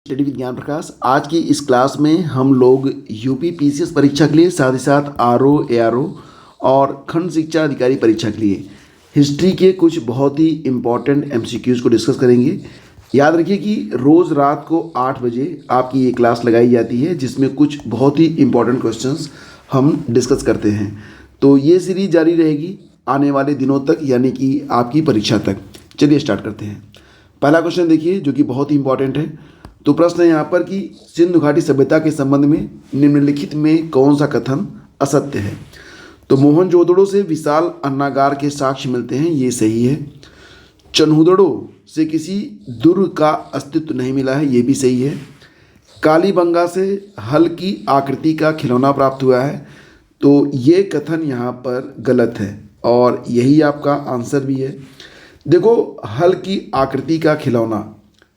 Study with ज्ञान प्रकाश। आज की इस क्लास में हम लोग यूपी पीसीएस परीक्षा के लिए साथ ही साथ आरओ एआरओ और खंड शिक्षा अधिकारी परीक्षा के लिए हिस्ट्री के कुछ बहुत ही इम्पॉर्टेंट एमसीक्यूज़ को डिस्कस करेंगे। याद रखिए कि रोज़ रात को 8 बजे आपकी ये क्लास लगाई जाती है जिसमें कुछ बहुत ही इम्पॉर्टेंट क्वेश्चंस हम डिस्कस करते हैं। तो ये सीरीज जारी रहेगी आने वाले दिनों तक, यानी कि आपकी परीक्षा तक। चलिए स्टार्ट करते हैं। पहला क्वेश्चन देखिए जो कि बहुत ही इंपॉर्टेंट है। तो प्रश्न है यहाँ पर कि सिंधु घाटी सभ्यता के संबंध में निम्नलिखित में कौन सा कथन असत्य है। तो मोहनजोदड़ो से विशाल अन्नागार के साक्ष्य मिलते हैं, ये सही है। चन्हुदड़ो से किसी दुर्ग का अस्तित्व नहीं मिला है, ये भी सही है। कालीबंगा से हल की आकृति का खिलौना प्राप्त हुआ है, तो ये कथन यहाँ पर गलत है और यही आपका आंसर भी है। देखो, हल की आकृति का खिलौना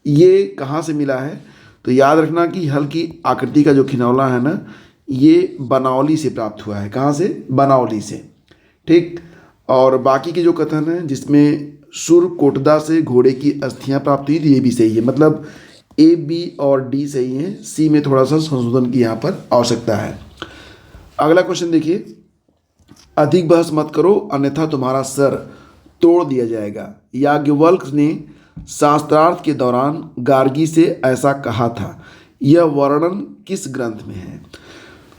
ये कहाँ से मिला है, तो याद रखना कि हल की आकृति का जो खिलौना है ना, ये बनावली से प्राप्त हुआ है। कहाँ से? बनावली से। ठीक। और बाकी के जो कथन हैं जिसमें सुरकोटदा से घोड़े की अस्थियां प्राप्त हुई थी, ये भी सही है। मतलब ए, बी और डी सही है, सी में थोड़ा सा संशोधन की यहाँ पर आवश्यकता है। अगला क्वेश्चन देखिए, अधिक बहस मत करो अन्यथा तुम्हारा सर तोड़ दिया जाएगा। याज्ञवल्क्य ने शास्त्रार्थ के दौरान गार्गी से ऐसा कहा था, यह वर्णन किस ग्रंथ में है?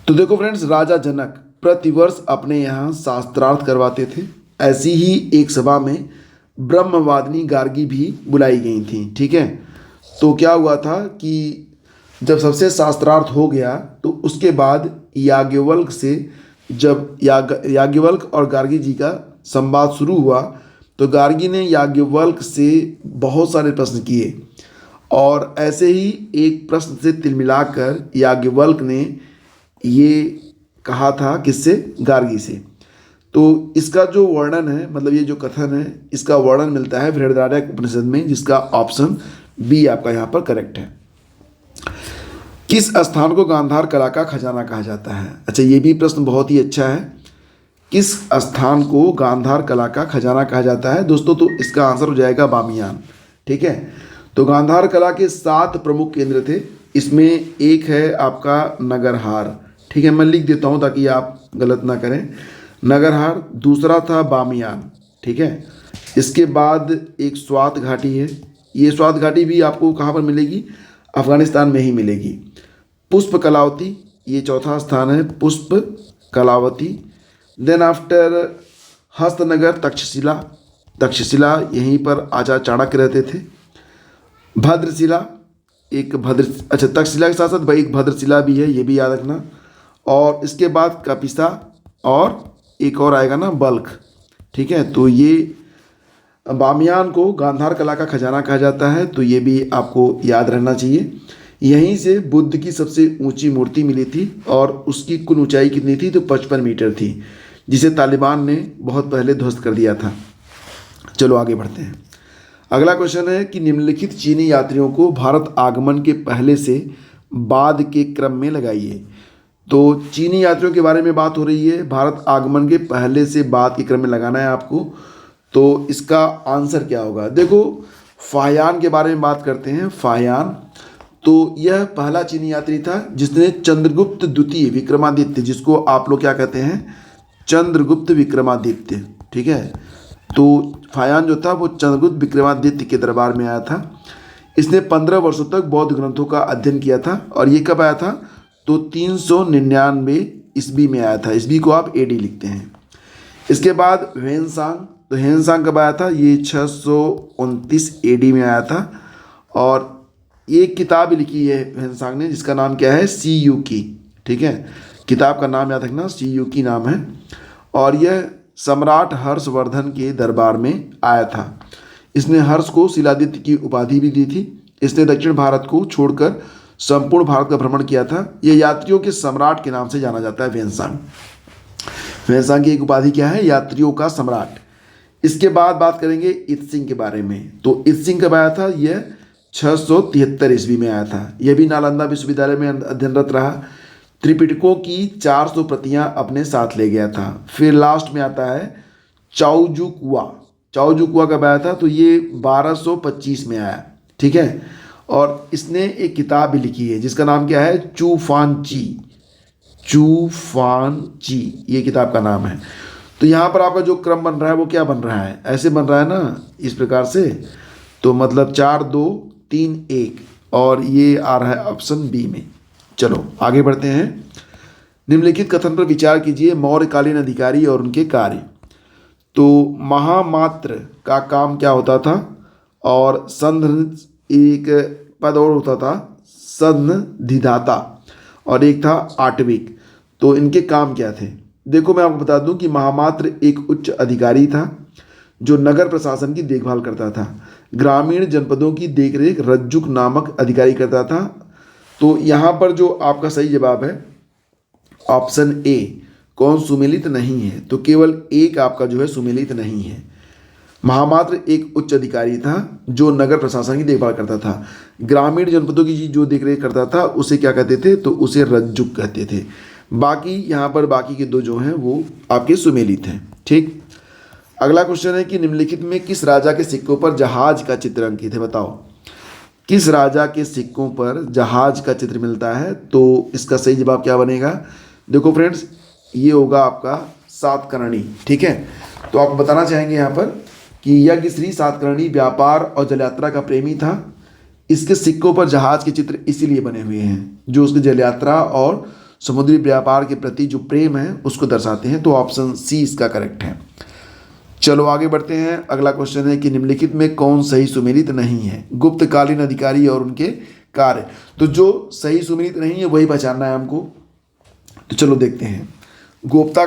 तो देखो फ्रेंड्स, राजा जनक प्रतिवर्ष अपने यहाँ शास्त्रार्थ करवाते थे। ऐसी ही एक सभा में ब्रह्मवादिनी गार्गी भी बुलाई गई थी। ठीक है। तो क्या हुआ था कि जब सबसे शास्त्रार्थ हो गया तो उसके बाद याज्ञवल्क्य से जब याज्ञवल्क्य और गार्गी जी का संवाद शुरू हुआ तो गार्गी ने याज्ञवल्क्य से बहुत सारे प्रश्न किए और ऐसे ही एक प्रश्न से तिलमिलाकर याज्ञवल्क्य ने ये कहा था, किससे? गार्गी से। तो इसका जो वर्णन है, मतलब ये जो कथन है, इसका वर्णन मिलता है बृहदारण्यक उपनिषद में, जिसका ऑप्शन बी आपका यहाँ पर करेक्ट है। किस स्थान को गांधार कला का खजाना कहा जाता है? अच्छा, ये भी प्रश्न बहुत ही अच्छा है। किस स्थान को गांधार कला का खजाना कहा जाता है दोस्तों? तो इसका आंसर हो जाएगा बामियान। ठीक है। तो गांधार कला के 7 प्रमुख केंद्र थे, इसमें एक है आपका नगरहार। ठीक है, मैं लिख देता हूँ ताकि आप गलत ना करें। नगरहार, दूसरा था बामियान। ठीक है। इसके बाद एक स्वात घाटी है। ये स्वात घाटी भी आपको कहाँ पर मिलेगी? अफगानिस्तान में ही मिलेगी। पुष्प कलावती, ये चौथा स्थान है, पुष्प कलावती। देन आफ्टर हस्तनगर तक्षशिला, तक्षशिला यहीं पर आचार्य चाणक्य रहते थे। भद्रशिला, एक अच्छा तक्षशिला के साथ साथ भाई एक भद्रशिला भी है, ये भी याद रखना। और इसके बाद कपिसा और एक और आएगा ना, बल्ख। ठीक है। तो ये बामियान को गांधार कला का खजाना कहा जाता है, तो ये भी आपको याद रहना चाहिए। यहीं से बुद्ध की सबसे ऊंची मूर्ति मिली थी और उसकी कुल ऊंचाई कितनी थी? तो 55 मीटर थी, जिसे तालिबान ने बहुत पहले ध्वस्त कर दिया था। चलो आगे बढ़ते हैं। अगला क्वेश्चन है कि निम्नलिखित चीनी यात्रियों को भारत आगमन के पहले से बाद के क्रम में लगाइए। तो चीनी यात्रियों के बारे में बात हो रही है, भारत आगमन के पहले से बाद के क्रम में लगाना है आपको। तो इसका आंसर क्या होगा? देखो, फाहियान के बारे में बात करते हैं। फाहियान, तो यह पहला चीनी यात्री था जिसने चंद्रगुप्त द्वितीय विक्रमादित्य, जिसको आप लोग क्या कहते हैं? चंद्रगुप्त विक्रमादित्य। ठीक है। तो फाहियान जो था वो चंद्रगुप्त विक्रमादित्य के दरबार में आया था। इसने 15 वर्षों तक बौद्ध ग्रंथों का अध्ययन किया था और ये कब आया था? तो 399 ईस्वी में आया था। ईस्वी को आप एडी लिखते हैं। इसके बाद ह्वेनसांग, तो ह्वेनसांग कब आया था? ये 629 एडी में आया था और एक किताब लिखी है ह्वेनसांग ने जिसका नाम क्या है? सी यू की। ठीक है। किताब का नाम याद रखना, सी यू की नाम है। और यह सम्राट हर्षवर्धन के दरबार में आया था। इसने हर्ष को शिलादित्य की उपाधि भी दी थी। इसने दक्षिण भारत को छोड़कर संपूर्ण भारत का भ्रमण किया था। यह यात्रियों के सम्राट के नाम से जाना जाता है ह्वेनसांग। ह्वेनसांग की एक उपाधि क्या है? यात्रियों का सम्राट। इसके बाद बात करेंगे इत्सिंग के बारे में। तो इत्सिंग कब आया था? यह 673 ईस्वी में आया था। यह भी नालंदा विश्वविद्यालय में अध्ययनरत रहा। त्रिपिटकों की 400 प्रतियां अपने साथ ले गया था। फिर लास्ट में आता है चाओजुकुआ। चाओजुकुआ कब आया था? तो ये 1225 में आया। ठीक है। और इसने एक किताब भी लिखी है जिसका नाम क्या है, चूफानची। चूफानची ये किताब का नाम है। तो यहाँ पर आपका जो क्रम बन रहा है वो क्या बन रहा है, ऐसे बन रहा है ना, इस प्रकार से। तो मतलब 4 2 3 1, और ये आ रहा है ऑप्शन बी में। चलो आगे बढ़ते हैं। निम्नलिखित कथन पर विचार कीजिए, मौर्यकालीन अधिकारी और उनके कार्य। तो महामात्र का काम क्या होता था, और संधि एक पद और होता था, संधिदाता, और एक था आटविक। तो इनके काम क्या थे? देखो मैं आपको बता दूं कि महामात्र एक उच्च अधिकारी था जो नगर प्रशासन की देखभाल करता था। ग्रामीण जनपदों की देखरेख रज्जुक नामक अधिकारी करता था। तो यहाँ पर जो आपका सही जवाब है ऑप्शन ए, कौन सुमेलित नहीं है, तो केवल एक आपका जो है सुमेलित नहीं है। महामात्र एक उच्च अधिकारी था जो नगर प्रशासन की देखभाल करता था। ग्रामीण जनपदों की जो देखरेख करता था उसे क्या कहते थे, तो उसे रज्जुक कहते थे। बाकी यहाँ पर बाकी के 2 जो हैं वो आपके सुमेलित हैं। ठीक, अगला क्वेश्चन है कि निम्नलिखित में किस राजा के सिक्कों पर जहाज का चित्र अंकित है, बताओ। किस राजा के सिक्कों पर जहाज का चित्र मिलता है? तो इसका सही जवाब क्या बनेगा? देखो फ्रेंड्स, ये होगा आपका सातकर्णी। ठीक है, तो आप बताना चाहेंगे यहाँ पर कि यज्ञश्री सातकर्णी व्यापार और जलयात्रा का प्रेमी था। इसके सिक्कों पर जहाज के चित्र इसीलिए बने हुए हैं जो उसके जलयात्रा और समुद्री व्यापार के प्रति जो प्रेम है उसको दर्शाते हैं। तो ऑप्शन सी इसका करेक्ट है। चलो आगे बढ़ते हैं। अगला क्वेश्चन है कि निम्नलिखित में कौन सही सुमेलित नहीं है? गुप्तकालीन अधिकारी और उनके कार्य। तो जो सही सुमेलित नहीं है वही पहचानना है हमको। तो चलो देखते हैं। गुप्ता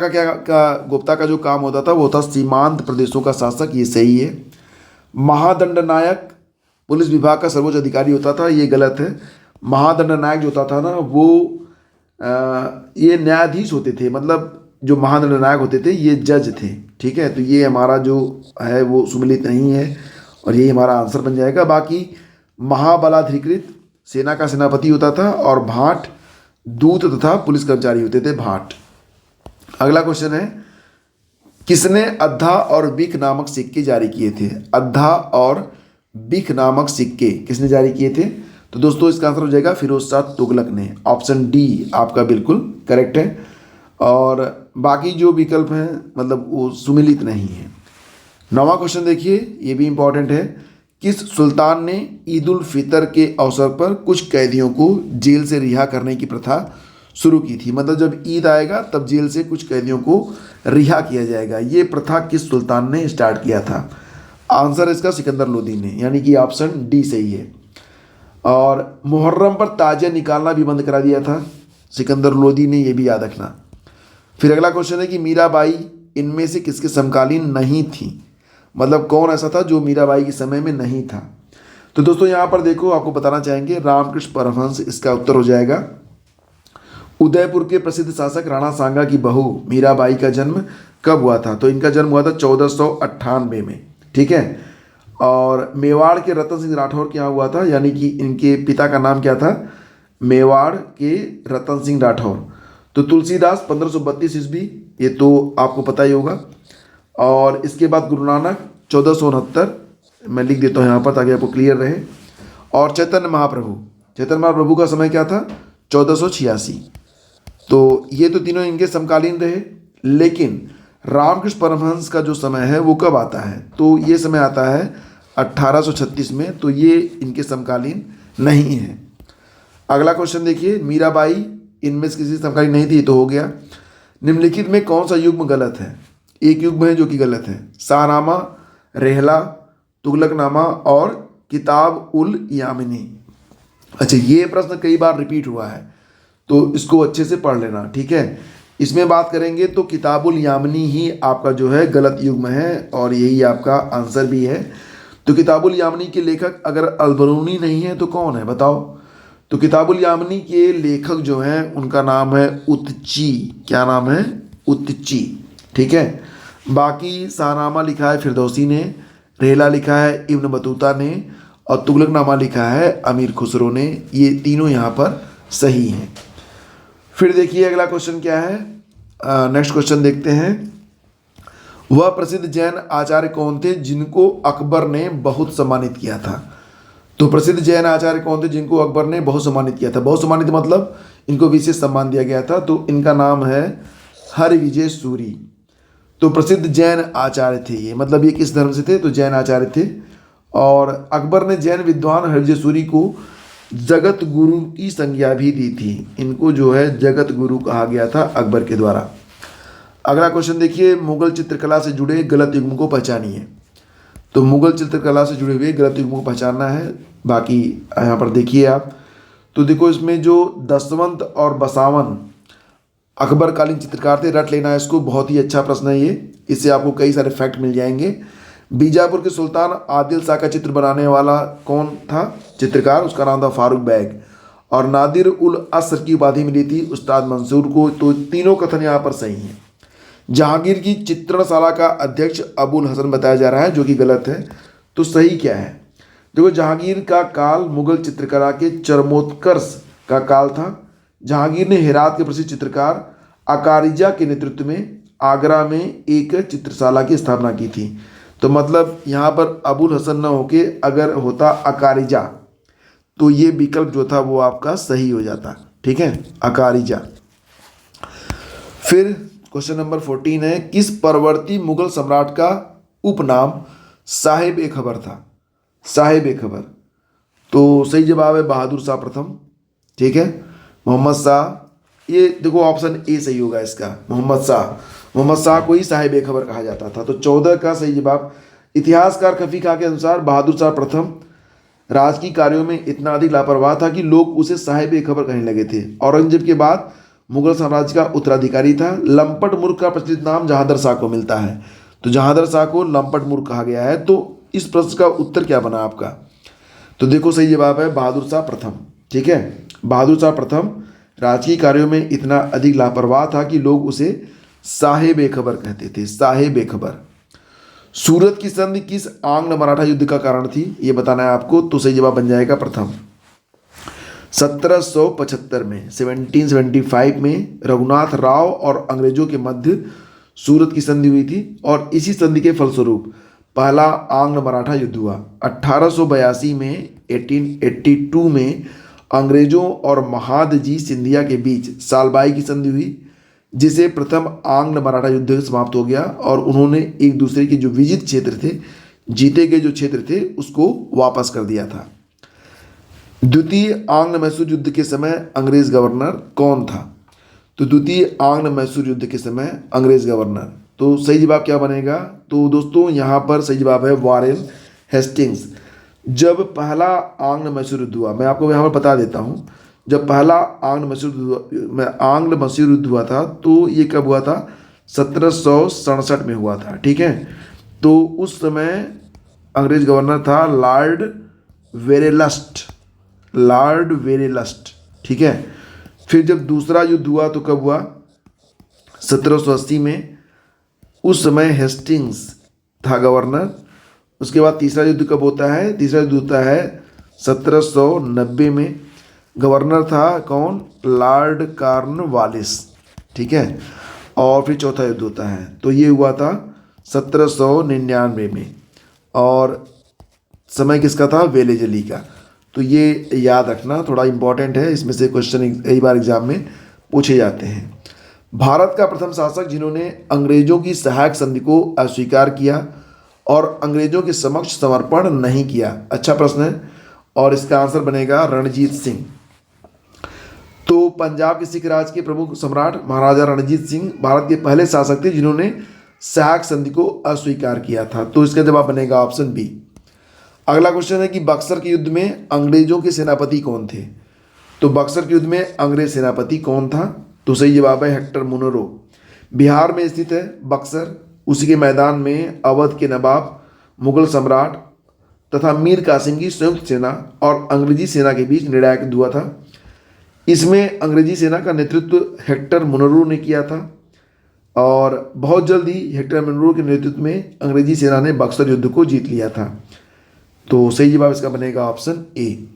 का जो काम होता था वो था सीमांत प्रदेशों का शासक, ये सही है। महादंडनायक पुलिस विभाग का सर्वोच्च अधिकारी होता था, ये गलत है। महादंडनायक जो होता था ना वो ये न्यायाधीश होते थे, मतलब जो महादंडनायक होते थे ये जज थे। ठीक है, तो ये हमारा जो है वो सुमेलित नहीं है और यही हमारा आंसर बन जाएगा। बाकी महाबलाधिकृत सेना का सेनापति होता था और भाट दूत तथा पुलिस कर्मचारी होते थे, भाट। अगला क्वेश्चन है, किसने अद्धा और बिक नामक सिक्के जारी किए थे? अद्धा और बिक नामक सिक्के किसने जारी किए थे? तो दोस्तों इसका आंसर हो जाएगा फिरोज शाह तुगलक ने। ऑप्शन डी आपका बिल्कुल करेक्ट है। और बाकी जो विकल्प हैं मतलब वो सुमेलित नहीं है। 9वां क्वेश्चन देखिए, ये भी इंपॉर्टेंट है। किस सुल्तान ने ईद उल फितर के अवसर पर कुछ कैदियों को जेल से रिहा करने की प्रथा शुरू की थी? मतलब जब ईद आएगा तब जेल से कुछ कैदियों को रिहा किया जाएगा। ये प्रथा किस सुल्तान ने स्टार्ट किया था? आंसर इसका सिकंदर लोदी ने, यानी कि ऑप्शन डी सही है। और मुहर्रम पर ताजिया निकालना भी बंद करा दिया था सिकंदर लोदी ने, ये भी याद रखना। फिर अगला क्वेश्चन है कि मीराबाई इनमें से किसके समकालीन नहीं थी? मतलब कौन ऐसा था जो मीराबाई के समय में नहीं था? तो दोस्तों यहाँ पर देखो आपको बताना चाहेंगे रामकृष्ण परमहंस इसका उत्तर हो जाएगा। उदयपुर के प्रसिद्ध शासक राणा सांगा की बहू मीराबाई का जन्म कब हुआ था? तो इनका जन्म हुआ था 1498 में। ठीक है, और मेवाड़ के रतन सिंह राठौर क्या हुआ था, यानी कि इनके पिता का नाम क्या था? मेवाड़ के रतन सिंह राठौर। तो तुलसीदास 1532 ईस्वी, ये तो आपको पता ही होगा। और इसके बाद गुरु नानक 1469, मैं लिख देता हूँ यहाँ पर ताकि आपको क्लियर रहे। और चैतन्य महाप्रभु का समय क्या था? 1486। तो ये तो तीनों इनके समकालीन रहे। लेकिन रामकृष्ण परमहंस का जो समय है वो कब आता है? तो ये समय आता है 1836 में। तो ये इनके समकालीन नहीं है। अगला क्वेश्चन देखिए, मीराबाई इनमें से किसी समकालीन नहीं थी, तो हो गया। निम्नलिखित में कौन सा युग्म गलत है? एक युग्म है जो कि गलत है, शाहनामा, रेहला, तुगलकनामा और किताब उल यामिनी। अच्छा, ये प्रश्न कई बार रिपीट हुआ है तो इसको अच्छे से पढ़ लेना। ठीक है, इसमें बात करेंगे तो किताबुल यामिनी ही आपका जो है गलत युग्म है और यही आपका आंसर भी है। तो किताबुल यामिनी के लेखक अगर अलबरूनी नहीं है तो कौन है बताओ? तो किताबुल यामिनी के लेखक जो हैं उनका नाम है उत्ची। क्या नाम है? उत्ची। ठीक है, बाकी शाहनामा लिखा है फिरदौसी ने, रेहला लिखा है इब्न बतूता ने और तुगलकनामा लिखा है अमीर खुसरो ने। ये तीनों यहाँ पर सही हैं। फिर देखिए अगला क्वेश्चन क्या है। नेक्स्ट क्वेश्चन देखते हैं। वह प्रसिद्ध जैन आचार्य कौन थे जिनको अकबर ने बहुत सम्मानित किया था? तो प्रसिद्ध जैन आचार्य कौन थे जिनको अकबर ने बहुत सम्मानित किया था? बहुत सम्मानित मतलब इनको विशेष सम्मान दिया गया था, तो इनका नाम है हरिविजय सूरी। तो प्रसिद्ध जैन आचार्य थे ये, मतलब ये किस धर्म से थे? तो जैन आचार्य थे। और अकबर ने जैन विद्वान हरिविजय सूरी को जगत गुरु की संज्ञा भी दी थी। इनको जो है जगत गुरु कहा गया था अकबर के द्वारा। अगला क्वेश्चन देखिए, मुगल चित्रकला से जुड़े गलत युग्म को पहचानिए। तो मुगल चित्रकला से जुड़े हुए गलत युग्म को पहचानना है। बाकी यहाँ पर देखिए आप, तो देखो इसमें जो दसवंत और बसावन अकबर कालीन चित्रकार थे, रट लेना इसको, बहुत ही अच्छा प्रश्न है ये, इससे आपको कई सारे फैक्ट मिल जाएंगे। बीजापुर के सुल्तान आदिल शाह का चित्र बनाने वाला कौन था चित्रकार? उसका नाम था फारूक बैग। और नादिर उल असर की उपाधि मिली थी उस्ताद मंसूर को। तो तीनों कथन यहाँ पर सही हैं। जहांगीर की चित्रणशाला का अध्यक्ष अबुल हसन बताया जा रहा है, जो कि गलत है। तो सही क्या है? देखो, जहांगीर का काल मुगल चित्रकला के चरमोत्कर्ष का काल था। जहांगीर ने हेरात के प्रसिद्ध चित्रकार अकारिजा के नेतृत्व में आगरा में एक चित्रशाला की स्थापना की थी। तो मतलब यहाँ पर अबुल हसन न होके अगर होता अकारिजा, तो ये विकल्प जो था वो आपका सही हो जाता। ठीक है, अकारिजा। फिर क्वेश्चन नंबर 14 है, किस परवर्ती मुगल सम्राट का उपनाम साहिब ए खबर था? साहिब ए खबर। तो सही जवाब है बहादुर शाह प्रथम। ठीक है, मोहम्मद शाह, ये देखो ऑप्शन ए सही होगा इसका, मोहम्मद शाह। मोहम्मद शाह को ही साहिब ए खबर कहा जाता था। तो 14 का सही जवाब। इतिहासकार खफी खां के अनुसार बहादुर शाह प्रथम राजकीय कार्यों में इतना अधिक लापरवाह था कि लोग उसे साहिब ए खबर कहने लगे थे। औरंगजेब के बाद मुगल साम्राज्य का उत्तराधिकारी था। लंपट मूर्ख का प्रचलित नाम जहांदर शाह को मिलता है। तो जहांदर शाह को लंपट मूर्ख कहा गया है। तो इस प्रश्न का उत्तर क्या बना आपका? तो देखो सही जवाब है बहादुर शाह प्रथम। ठीक है, बहादुर शाह प्रथम राजकीय कार्यों में इतना अधिक लापरवाह था कि लोग उसे साहिब ए खबर कहते थे, साहिब ए खबर। सूरत की संधि किस आंग्ल मराठा युद्ध का कारण थी, ये बताना है आपको। तो सही जवाब बन जाएगा प्रथम। 1775 में, 1775 में रघुनाथ राव और अंग्रेजों के मध्य सूरत की संधि हुई थी और इसी संधि के फलस्वरूप पहला आंग्ल मराठा युद्ध हुआ। 1882 में, 1882 में अंग्रेजों और महादजी सिंधिया के बीच सालबाई की संधि हुई, जिसे प्रथम आंग्ल मराठा युद्ध समाप्त हो गया और उन्होंने एक दूसरे के जो विजित क्षेत्र थे, जीते गए जो क्षेत्र थे, उसको वापस कर दिया था। द्वितीय आंग्ल मैसूर युद्ध के समय अंग्रेज गवर्नर कौन था? तो द्वितीय आंग्ल मैसूर युद्ध के समय अंग्रेज गवर्नर, तो सही जवाब क्या बनेगा? तो दोस्तों यहाँ पर सही जवाब है वारेन हेस्टिंग्स। जब पहला आंग्ल मैसूर युद्ध हुआ, मैं आपको यहाँ पर बता देता हूँ, जब पहला आंग्ल मैसूर युद्ध हुआ था तो ये कब हुआ था? 1767 में हुआ था। ठीक है, तो उस समय अंग्रेज गवर्नर था लॉर्ड वेरेलस्ट, लॉर्ड वेरेलस्ट। ठीक है, फिर जब दूसरा युद्ध हुआ तो कब हुआ? 1780 में, उस समय हेस्टिंग्स था गवर्नर। उसके बाद तीसरा युद्ध कब होता है? तीसरा युद्ध होता है 1790 में। गवर्नर था कौन? Lord Cornwallis. ठीक है, और फिर चौथा युद्ध होता है, तो ये हुआ था 1799 में। और समय किसका था? वेलेजली का। तो ये याद रखना, थोड़ा इंपॉर्टेंट है, इसमें से क्वेश्चन कई बार एग्जाम में पूछे जाते हैं। भारत का प्रथम शासक जिन्होंने अंग्रेजों की सहायक संधि को अस्वीकार किया और अंग्रेजों के समक्ष समर्पण नहीं किया? अच्छा प्रश्न है, और इसका आंसर बनेगा रणजीत सिंह। तो पंजाब के सिख राज के प्रमुख सम्राट महाराजा रणजीत सिंह भारत के पहले शासक थे जिन्होंने सहायक संधि को अस्वीकार किया था। तो इसका जवाब बनेगा ऑप्शन बी। अगला क्वेश्चन है कि बक्सर के युद्ध में अंग्रेजों के सेनापति कौन थे? तो बक्सर के युद्ध में अंग्रेज सेनापति कौन था? तो सही जवाब है हेक्टर मुनरो। बिहार में स्थित है बक्सर। उसी के मैदान में अवध के नवाब, मुगल सम्राट तथा मीर कासिम की संयुक्त सेना और अंग्रेजी सेना के बीच निर्णायक युद्ध हुआ था। इसमें अंग्रेजी सेना का नेतृत्व हेक्टर मुनरो ने किया था और बहुत जल्द ही हेक्टर मुनरो के नेतृत्व में अंग्रेजी सेना ने बक्सर युद्ध को जीत लिया था। तो सही जवाब इसका बनेगा ऑप्शन ए।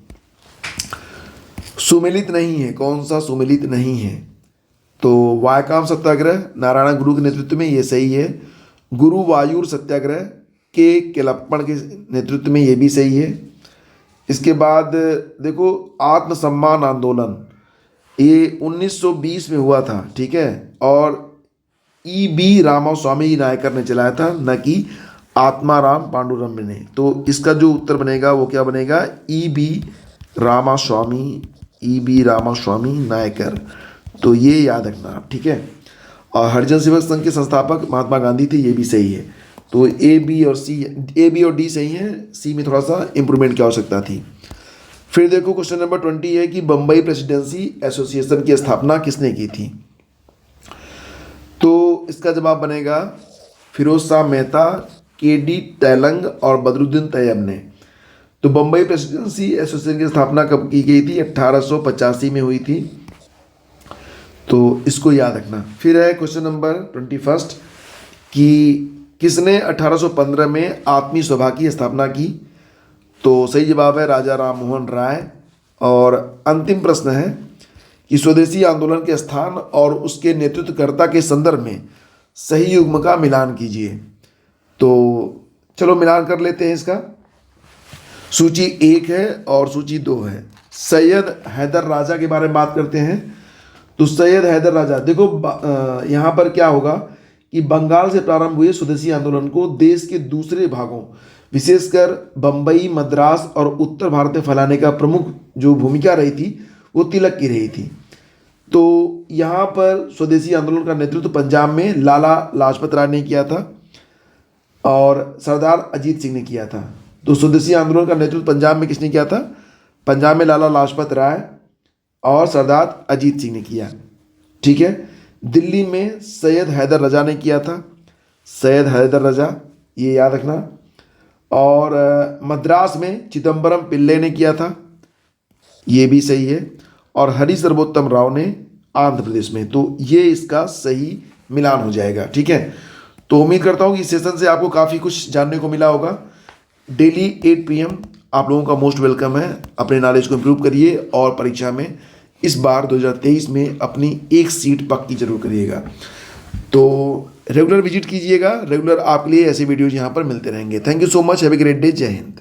सुमेलित नहीं है, कौन सा सुमेलित नहीं है? तो वायकाम सत्याग्रह नारायण गुरु के नेतृत्व में, ये सही है। गुरुवायूर सत्याग्रह के केलप्पण के नेतृत्व में, ये भी सही है। इसके बाद देखो आत्मसम्मान आंदोलन, ये 1920 में हुआ था, ठीक है, और E.B. रामास्वामी नायकर ने चलाया था, न कि आत्माराम पांडुरंग ने। तो इसका जो उत्तर बनेगा वो क्या बनेगा, E.B. रामास्वामी नायकर। तो ये याद रखना आप, ठीक है। और हरिजन सेवक संघ के संस्थापक महात्मा गांधी थे, ये भी सही है। तो ए बी और डी सही है, सी में थोड़ा सा इंप्रूवमेंट की आवश्यकता थी। फिर देखो क्वेश्चन नंबर 20 है कि बम्बई प्रेसिडेंसी एसोसिएशन की स्थापना किसने की थी। तो इसका जवाब बनेगा फिरोज शाह मेहता, के.डी. तैलंग और बदरुद्दीन तैयब ने। तो बम्बई प्रेसिडेंसी एसोसिएशन की स्थापना कब की गई थी, 1885 में हुई थी। तो इसको याद रखना। फिर है क्वेश्चन नंबर 21 कि किसने 1815 में आत्मीय सभा की स्थापना की। तो सही जवाब है राजा राम मोहन राय। और अंतिम प्रश्न है कि स्वदेशी आंदोलन के स्थान और उसके नेतृत्वकर्ता के संदर्भ में सही युग्म का मिलान कीजिए। तो चलो मिलान कर लेते हैं इसका। सूची 1 है और सूची 2 है। सैयद हैदर राजा के बारे में बात करते हैं। तो सैयद हैदर राजा, देखो यहाँ पर क्या होगा कि बंगाल से प्रारंभ हुए स्वदेशी आंदोलन को देश के दूसरे भागों, विशेषकर बम्बई, मद्रास और उत्तर भारत में फैलाने का प्रमुख जो भूमिका रही थी वो तिलक की रही थी। तो यहाँ पर स्वदेशी आंदोलन का नेतृत्व पंजाब में लाला लाजपत राय ने किया था और सरदार अजीत सिंह ने किया था। तो स्वदेशी आंदोलन का नेतृत्व पंजाब में किसने किया था, पंजाब में लाला लाजपत राय और सरदार अजीत सिंह ने किया, ठीक है। दिल्ली में सैयद हैदर रजा ने किया था, सैयद हैदर रजा, ये याद रखना। और मद्रास में चिदम्बरम पिल्ले ने किया था, ये भी सही है। और हरि सर्वोत्तम राव ने आंध्र प्रदेश में। तो ये इसका सही मिलान हो जाएगा, ठीक है। तो उम्मीद करता हूँ कि इस सेशन से आपको काफ़ी कुछ जानने को मिला होगा। डेली 8 PM आप लोगों का मोस्ट वेलकम है। अपने नॉलेज को इम्प्रूव करिए और परीक्षा में इस बार 2023 में अपनी एक सीट पक्की जरूर करिएगा। तो रेगुलर विजिट कीजिएगा, रेगुलर आपके लिए ऐसे वीडियोज यहाँ पर मिलते रहेंगे। Thank you so much, have a great day, जय हिंद।